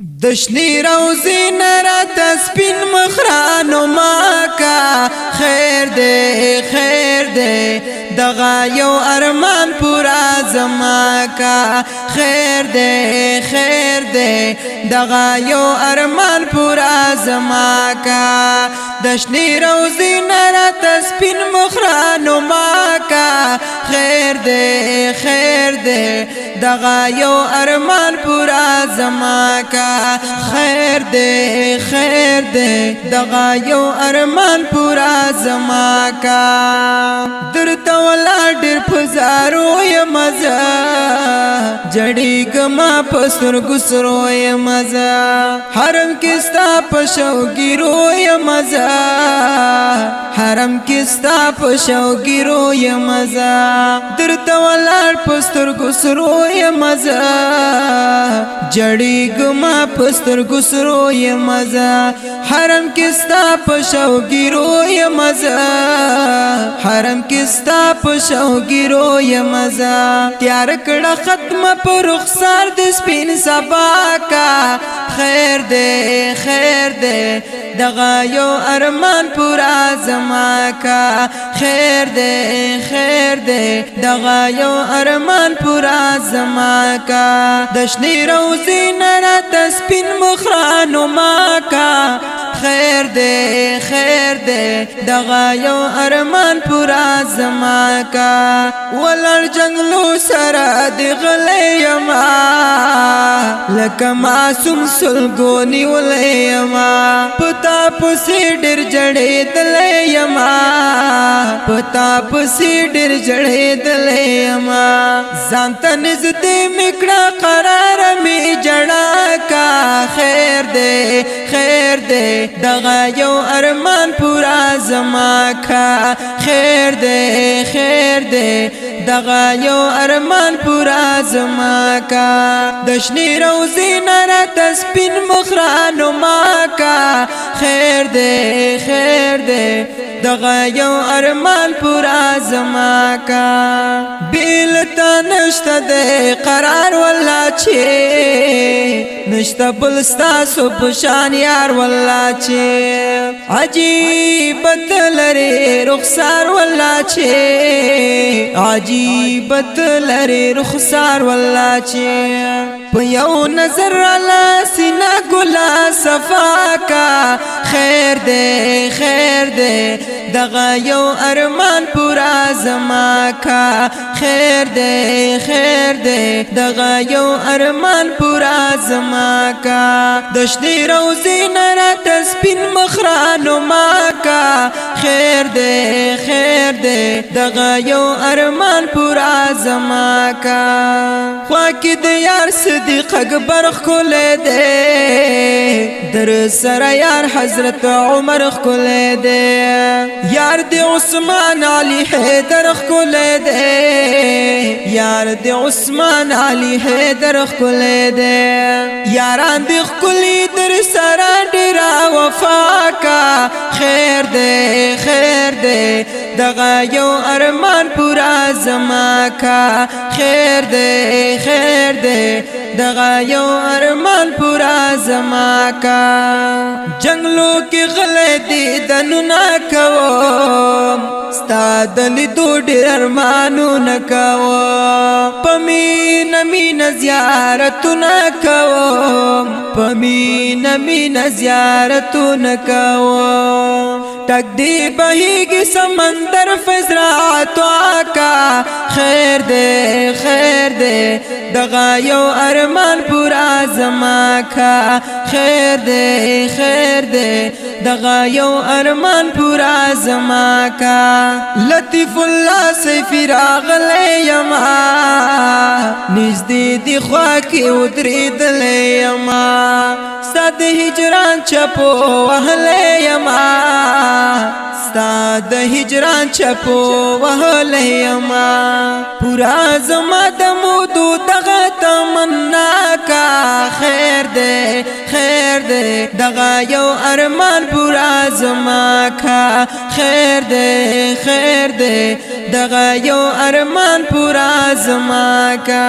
دشنی روزی نرات سپین مخرانو ماکا خیر دے دغا یو ارمان پورا زماکا خیر دے دغا یو ارمان پورا زماکا دشنی روزی نرات سپین مخرانو ماکا خیر دے دغا یو ارمان پورا زماکا خیر دے دغا یو ارمان پورا زماکا درتا ولا ډیر پزارو ی مزا جڑی گما پسر گسرو ی مزا حرم کستا پشو گیرو ی مزا حرم کستا پشو گیرو ی مزا درتا ولا پستر گسرو ی مزا جڑی گما پستر گسرو ی مزا حرم کستا پشو گیرو ی مزا حرم کستا پشو گیرو ی مزا تیار کڑا ختم پر رخسار د سپین سبا کا خیر دے دغا یو ارمان پورا زماکا خیر دے دغا یو ارمان پورا زماکا دشنی روزی نرات سپین مخرانو ماکا خیر دے دغا یو ارمان پورا زماکا ولر جنگلو سرا دی غلی یما لکا معصوم سلگونی ولی یما پتا پسی ڈر جڑی دلی یما پتا پسی ڈر جڑی دلی یما زانتا نزدی مکڑا قرار می جڑا کا خیر دے دغا یو ارمان پورا زماکا خیر دے دغا یو ارمان پورا زماکا دشنی روزی نرات سپین مخرانو ماکا خیر دے دغا یو ارمان پورا زماکا بیلتا نشتا دے قرار واللہ چھے نشتا بلستا سبشان یار واللہ چھے عجیبت لرے رخسار واللہ چھے عجیبت لرے رخسار واللہ چھے پیو نظر علا سینا گلا صفا کا خیر دے دغا یو ارمان پورا زماکا خیر دے دغا یو ارمان پورا زماکا دشنی روزی نرات سپین مخرانو ماکا خیر دے دغا یو ارمان پورا زماکا خواکی دیار صدیق اکبر خکولے دے در سر یار حضرت عمر خکولے دے یار دی عثمان علی حیدر خکولے دے یار دی عثمان علی حیدر خکولے دے یاران دی خکولی در سر ڈیرا وفا کا خیر دے دغا یو ارمان پورا زماکا خیر دے دغا یو ارمان پورا زماکا جنگلو کی غلے دی دنو ناکوام ستا دلی دو ڈیر ارمانو نکوام پمین زیارتو نکوام پمین زیارتو نکوام تک دی بہیگی سمندر فزراتو آکا خیر دے دغا یو ارمان پورا زماکا خیر دے دغا یو ارمان پورا زماکا لطیف اللہ سیفی راغلے یما نزدی دی خواکی ادری دلے یما ساد ہجران چپو وحلے یما ساد ہجران چپو وحلے یما پورا زما دمودو دغا تمنا کا خیر دے دغا یو ارمان پورا زماکا خیر دے دغا یو ارمان پورا زماکا